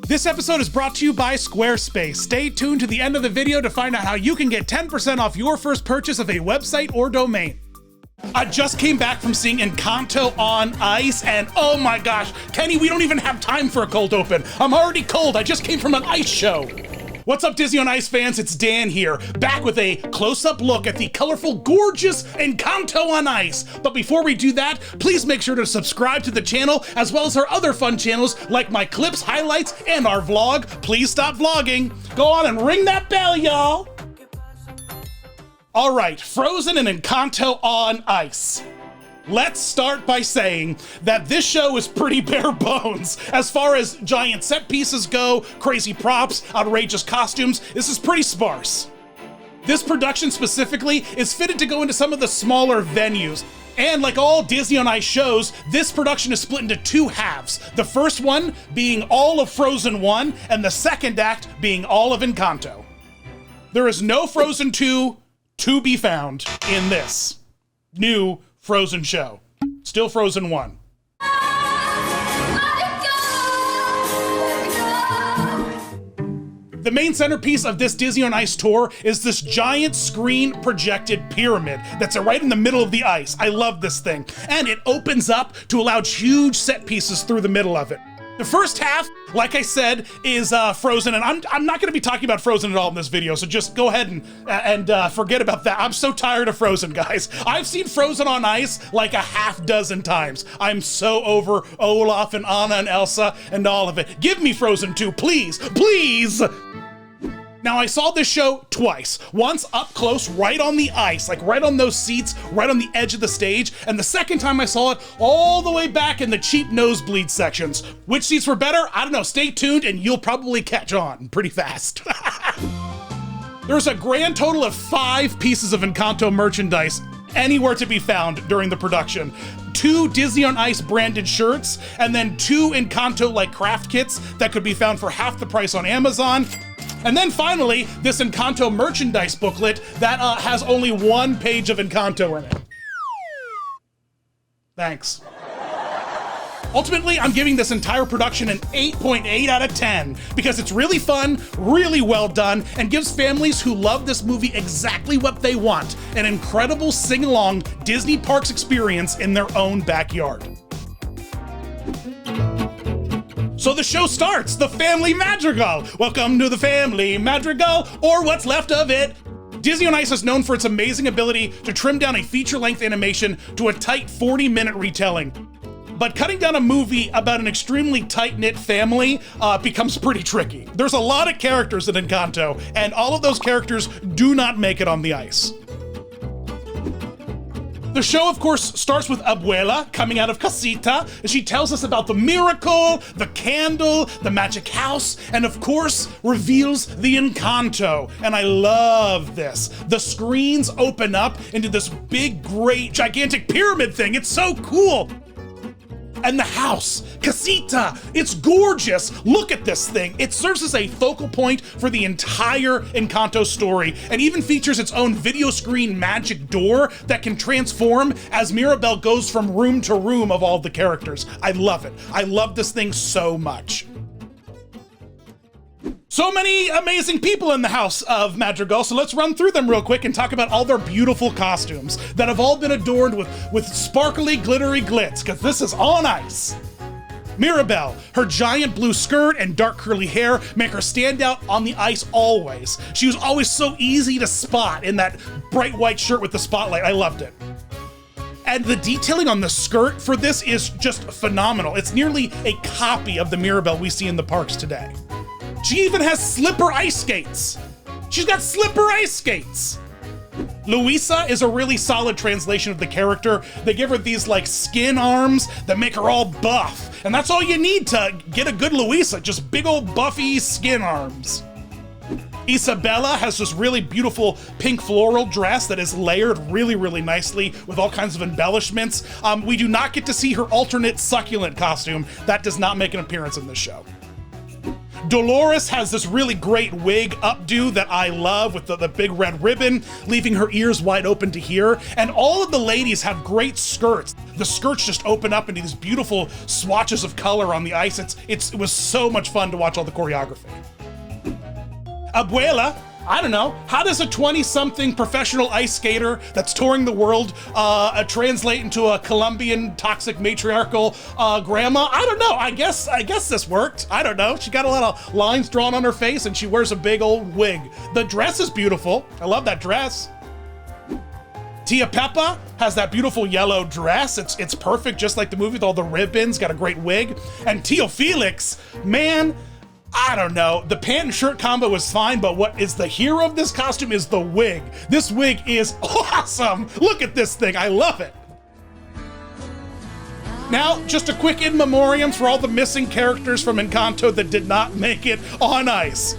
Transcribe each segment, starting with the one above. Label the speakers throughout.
Speaker 1: This episode is brought to you by Squarespace. Stay tuned to the end of the video to find out how you can get 10% off your first purchase of a website or domain. I just came back from seeing Encanto on ice, and oh my gosh, Kenny, we don't even have time for a cold open. I'm already cold, I just came from an ice show. What's up, Disney on Ice fans? It's Dan here, back with a close-up look at the colorful, gorgeous Encanto on ice. But before we do that, please make sure to subscribe to the channel, as well as our other fun channels like my clips, highlights, and our vlog. Please stop vlogging. Go on and ring that bell, y'all. All right, Frozen and Encanto on ice. Let's start by saying that this show is pretty bare bones. As far as giant set pieces go, crazy props, outrageous costumes, this is pretty sparse. This production specifically is fitted to go into some of the smaller venues. And like all Disney on Ice shows, this production is split into two halves. The first one being all of Frozen 1, and the second act being all of Encanto. There is no Frozen 2 to be found in this new Frozen show. Still Frozen 1. The main centerpiece of this Disney on Ice tour is this giant screen projected pyramid that's right in the middle of the ice. I love this thing. And it opens up to allow huge set pieces through the middle of it. The first half, like I said, is Frozen, and I'm not going to be talking about Frozen at all in this video, so just go ahead and forget about that. I'm so tired of Frozen, guys. I've seen Frozen on ice like a half dozen times. I'm so over Olaf and Anna and Elsa and all of it. Give me Frozen 2, please, please! Now, I saw this show twice. Once up close, right on the ice, like right on those seats, right on the edge of the stage. And the second time I saw it all the way back in the cheap nosebleed sections. Which seats were better? I don't know. Stay tuned and you'll probably catch on pretty fast. There's a grand total of 5 pieces of Encanto merchandise anywhere to be found during the production. 2 Disney on Ice branded shirts, and then 2 Encanto like craft kits that could be found for half the price on Amazon. And then finally, this Encanto merchandise booklet that has only 1 page of Encanto in it. Thanks. Ultimately, I'm giving this entire production an 8.8 out of 10 because it's really fun, really well done, and gives families who love this movie exactly what they want, an incredible sing-along Disney Parks experience in their own backyard. So the show starts, the Family Madrigal. Welcome to the Family Madrigal, or what's left of it. Disney on Ice is known for its amazing ability to trim down a feature-length animation to a tight 40-minute retelling. But cutting down a movie about an extremely tight-knit family becomes pretty tricky. There's a lot of characters in Encanto, and all of those characters do not make it on the ice. The show, of course, starts with Abuela coming out of Casita, and she tells us about the miracle, the candle, the magic house, and of course, reveals the Encanto. And I love this. The screens open up into this big, great, gigantic pyramid thing. It's so cool. And the house, Casita, it's gorgeous. Look at this thing. It serves as a focal point for the entire Encanto story and even features its own video screen magic door that can transform as Mirabel goes from room to room of all the characters. I love it. I love this thing so much. So many amazing people in the house of Madrigal, so let's run through them real quick and talk about all their beautiful costumes that have all been adorned with sparkly, glittery glitz, because this is on ice. Mirabel, her giant blue skirt and dark curly hair make her stand out on the ice always. She was always so easy to spot in that bright white shirt with the spotlight. I loved it. And the detailing on the skirt for this is just phenomenal. It's nearly a copy of the Mirabel we see in the parks today. She even has slipper ice skates. She's got slipper ice skates. Luisa is a really solid translation of the character. They give her these like skin arms that make her all buff. And that's all you need to get a good Luisa, just big old buffy skin arms. Isabella has this really beautiful pink floral dress that is layered really, really nicely with all kinds of embellishments. We do not get to see her alternate succulent costume. That does not make an appearance in this show. Dolores has this really great wig updo that I love with the big red ribbon, leaving her ears wide open to hear. And all of the ladies have great skirts. The skirts just open up into these beautiful swatches of color on the ice. It was so much fun to watch all the choreography. Abuela, I don't know, how does a 20-something professional ice skater that's touring the world translate into a Colombian toxic matriarchal grandma? I don't know, I guess this worked. I don't know, she got a lot of lines drawn on her face and she wears a big old wig. The dress is beautiful, I love that dress. Tia Peppa has that beautiful yellow dress. It's perfect, just like the movie with all the ribbons, got a great wig. And Tio Felix, man, I don't know, the pant and shirt combo is fine, but what is the hero of this costume is the wig. This wig is awesome. Look at this thing, I love it. Now, just a quick in memoriam for all the missing characters from Encanto that did not make it on ice.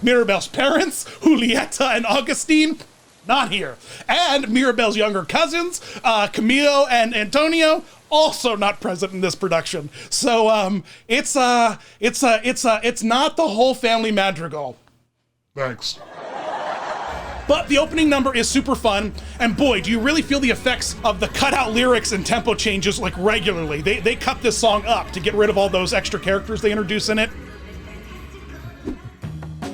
Speaker 1: Mirabel's parents, Julieta and Augustine, not here. And Mirabel's younger cousins, Camilo and Antonio, also not present in this production. So it's not the whole family Madrigal.
Speaker 2: Thanks.
Speaker 1: But the opening number is super fun, and boy, do you really feel the effects of the cutout lyrics and tempo changes like regularly. They cut this song up to get rid of all those extra characters they introduce in it.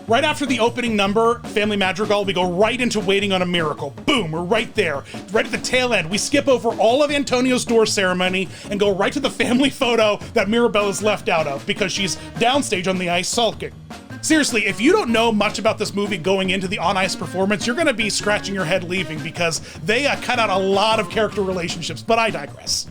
Speaker 1: Right after the opening number, Family Madrigal, we go right into Waiting on a Miracle. Boom, we're right there. Right at the tail end, we skip over all of Antonio's door ceremony and go right to the family photo that Mirabel is left out of because she's downstage on the ice sulking. Seriously, if you don't know much about this movie going into the on-ice performance, you're gonna be scratching your head leaving because they cut out a lot of character relationships, but I digress.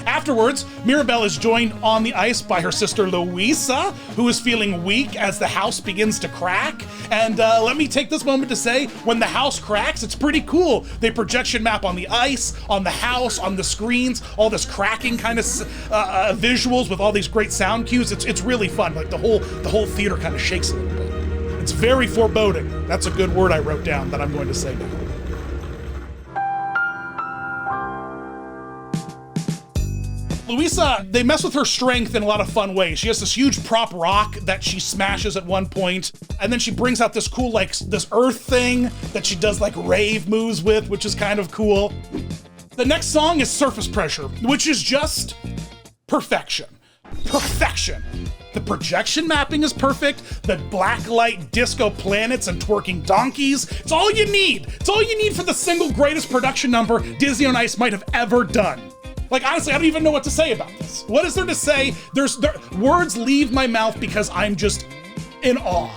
Speaker 1: Afterwards, Mirabel is joined on the ice by her sister Luisa, who is feeling weak as the house begins to crack. And let me take this moment to say, when the house cracks, it's pretty cool. They projection map on the ice, on the house, on the screens, all this cracking kind of visuals with all these great sound cues. It's really fun. Like the whole theater kind of shakes a little bit. It's very foreboding. That's a good word I wrote down that I'm going to say now. Luisa, they mess with her strength in a lot of fun ways. She has this huge prop rock that she smashes at one point, and then she brings out this cool, like, this earth thing that she does, like, rave moves with, which is kind of cool. The next song is Surface Pressure, which is just perfection. Perfection. The projection mapping is perfect, the blacklight disco planets and twerking donkeys. It's all you need. It's all you need for the single greatest production number Disney on Ice might have ever done. Like, honestly, I don't even know what to say about this. What is there to say? Words leave my mouth because I'm just in awe.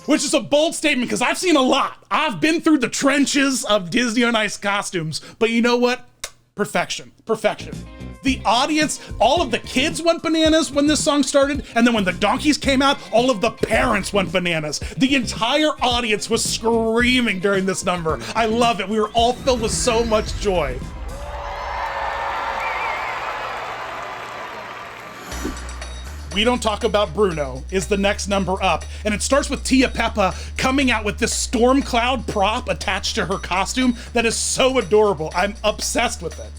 Speaker 1: Which is a bold statement because I've seen a lot. I've been through the trenches of Disney on Ice costumes, but you know what? Perfection, perfection. The audience, all of the kids went bananas when this song started, and then when the donkeys came out, all of the parents went bananas. The entire audience was screaming during this number. I love it. We were all filled with so much joy. We Don't Talk About Bruno is the next number up, and it starts with Tia Peppa coming out with this storm cloud prop attached to her costume that is so adorable. I'm obsessed with it.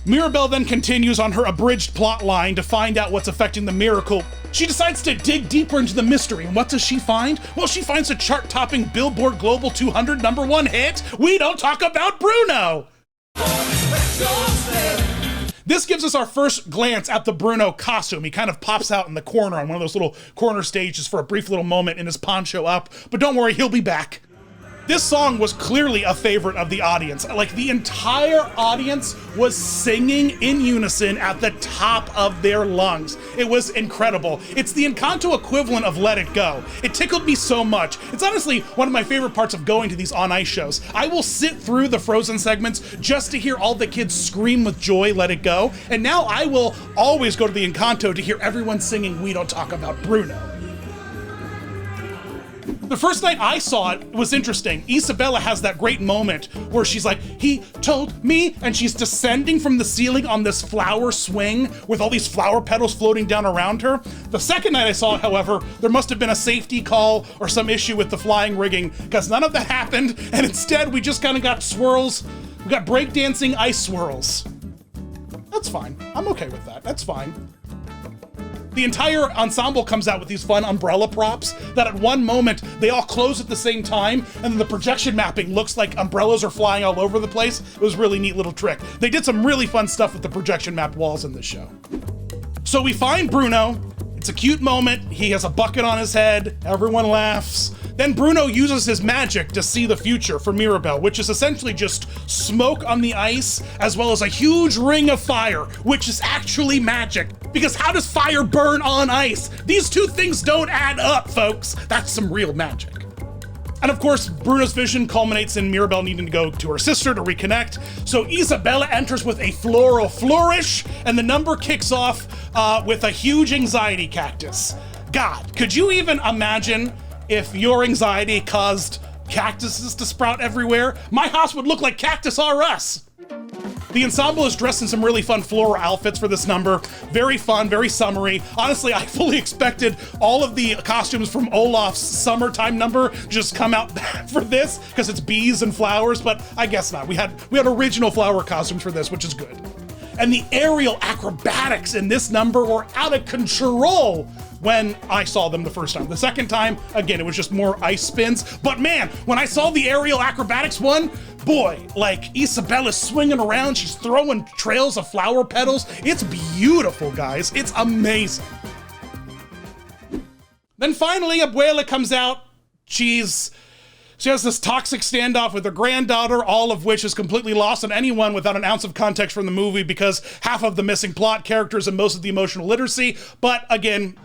Speaker 1: Mirabel then continues on her abridged plot line to find out what's affecting the miracle. She decides to dig deeper into the mystery, and what does she find? Well, she finds a chart-topping Billboard Global 200 #1 hit, We Don't Talk About Bruno! This gives us our first glance at the Bruno costume. He kind of pops out in the corner on one of those little corner stages for a brief little moment in his poncho up, but don't worry, he'll be back. This song was clearly a favorite of the audience. Like, the entire audience was singing in unison at the top of their lungs. It was incredible. It's the Encanto equivalent of Let It Go. It tickled me so much. It's honestly one of my favorite parts of going to these on-ice shows. I will sit through the Frozen segments just to hear all the kids scream with joy, Let It Go. And now I will always go to the Encanto to hear everyone singing We Don't Talk About Bruno. The first night I saw it was interesting. Isabella has that great moment where she's like, he told me, and she's descending from the ceiling on this flower swing with all these flower petals floating down around her. The second night I saw it, however, there must have been a safety call or some issue with the flying rigging because none of that happened, and instead we just kind of got swirls. We got breakdancing ice swirls. That's fine. I'm okay with that. That's fine. The entire ensemble comes out with these fun umbrella props that at one moment they all close at the same time, and then the projection mapping looks like umbrellas are flying all over the place. It was a really neat little trick. They did some really fun stuff with the projection mapped walls in this show. So we find Bruno. It's a cute moment. He has a bucket on his head. Everyone laughs. Then Bruno uses his magic to see the future for Mirabel, which is essentially just smoke on the ice, as well as a huge ring of fire, which is actually magic. Because how does fire burn on ice? These two things don't add up, folks. That's some real magic. And of course, Bruno's vision culminates in Mirabel needing to go to her sister to reconnect. So Isabella enters with a floral flourish, and the number kicks off with a huge anxiety cactus. God, could you even imagine if your anxiety caused cactuses to sprout everywhere? My house would look like Cactus R Us. The ensemble is dressed in some really fun floral outfits for this number. Very fun, very summery. Honestly, I fully expected all of the costumes from Olaf's summertime number just come out for this, because it's bees and flowers, but I guess not. We had original flower costumes for this, which is good. And the aerial acrobatics in this number were out of control when I saw them the first time. The second time, again, it was just more ice spins. But man, when I saw the aerial acrobatics one, boy, like Isabella's swinging around, she's throwing trails of flower petals. It's beautiful, guys. It's amazing. Then finally, Abuela comes out. She has this toxic standoff with her granddaughter, all of which is completely lost on anyone without an ounce of context from the movie, because half of the missing plot characters and most of the emotional literacy. But again,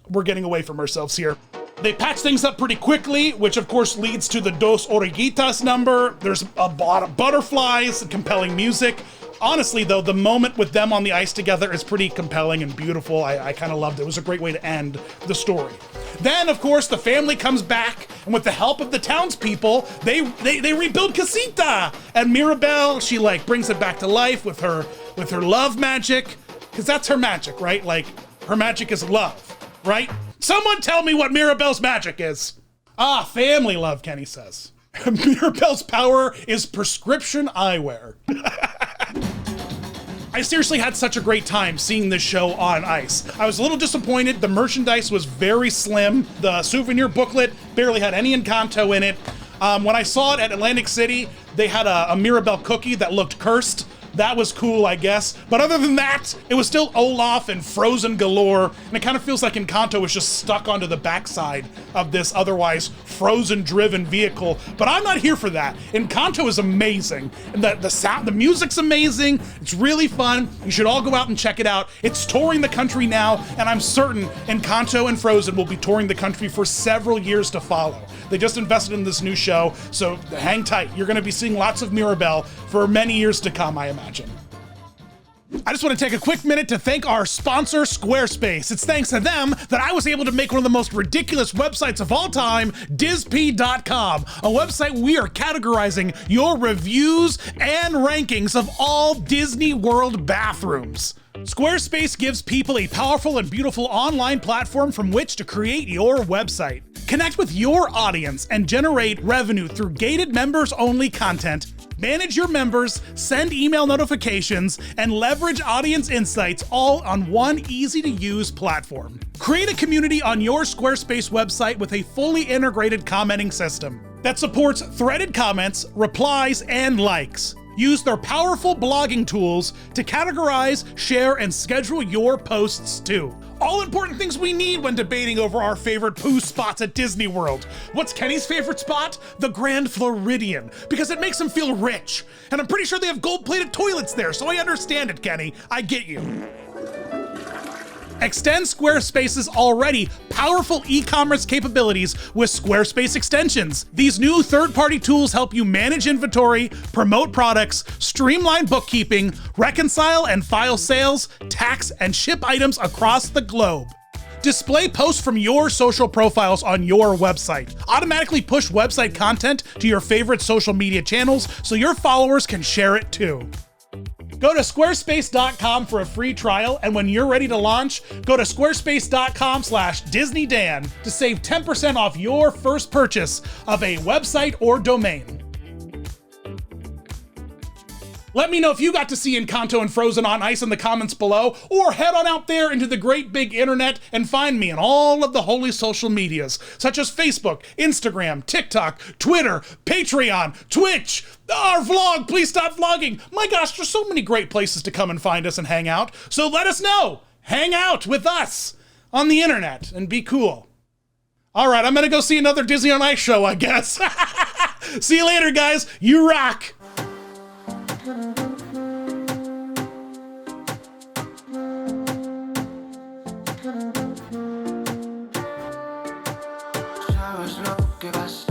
Speaker 1: we're getting away from ourselves here. They patch things up pretty quickly, which of course leads to the Dos Orejitas number. There's a lot of butterflies and compelling music. Honestly though, the moment with them on the ice together is pretty compelling and beautiful. I kind of loved it. It was a great way to end the story. Then of course the family comes back, and with the help of the townspeople, they rebuild Casita. And Mirabel, she like brings it back to life with her love magic, because that's her magic, right? Like her magic is love, right? Someone tell me what Mirabel's magic is. Ah, family love, Kenny says. Mirabel's power is prescription eyewear. I seriously had such a great time seeing this show on ice. I was a little disappointed. The merchandise was very slim. The souvenir booklet barely had any Encanto in it. When I saw it at Atlantic City, they had a Mirabel cookie that looked cursed. That was cool, I guess. But other than that, it was still Olaf and Frozen galore, and it kind of feels like Encanto was just stuck onto the backside of this otherwise Frozen-driven vehicle. But I'm not here for that. Encanto is amazing, and the sound, the music's amazing. It's really fun. You should all go out and check it out. It's touring the country now, and I'm certain Encanto and Frozen will be touring the country for several years to follow. They just invested in this new show, so hang tight. You're going to be seeing lots of Mirabel for many years to come, I imagine. I just want to take a quick minute to thank our sponsor, Squarespace. It's thanks to them that I was able to make one of the most ridiculous websites of all time, DISP.com, a website we are categorizing your reviews and rankings of all Disney World bathrooms. Squarespace gives people a powerful and beautiful online platform from which to create your website. Connect with your audience and generate revenue through gated members-only content. Manage your members, send email notifications, and leverage audience insights all on one easy-to-use platform. Create a community on your Squarespace website with a fully integrated commenting system that supports threaded comments, replies, and likes. Use their powerful blogging tools to categorize, share, and schedule your posts too. All important things we need when debating over our favorite poo spots at Disney World. What's Kenny's favorite spot? The Grand Floridian, because it makes him feel rich. And I'm pretty sure they have gold-plated toilets there, so I understand it, Kenny. I get you. Extend Squarespace's already powerful e-commerce capabilities with Squarespace extensions. These new third-party tools help you manage inventory, promote products, streamline bookkeeping, reconcile and file sales, tax, and ship items across the globe. Display posts from your social profiles on your website. Automatically push website content to your favorite social media channels so your followers can share it too. Go to squarespace.com for a free trial, and when you're ready to launch, go to squarespace.com/DisneyDan to save 10% off your first purchase of a website or domain. Let me know if you got to see Encanto and Frozen on Ice in the comments below, or head on out there into the great big internet and find me on all of the holy social medias, such as Facebook, Instagram, TikTok, Twitter, Patreon, Twitch, our vlog, please stop vlogging. My gosh, there's so many great places to come and find us and hang out. So let us know. Hang out with us on the internet and be cool. All right, I'm gonna go see another Disney on Ice show, I guess. See you later, guys. You rock.
Speaker 2: Sabes lo que vas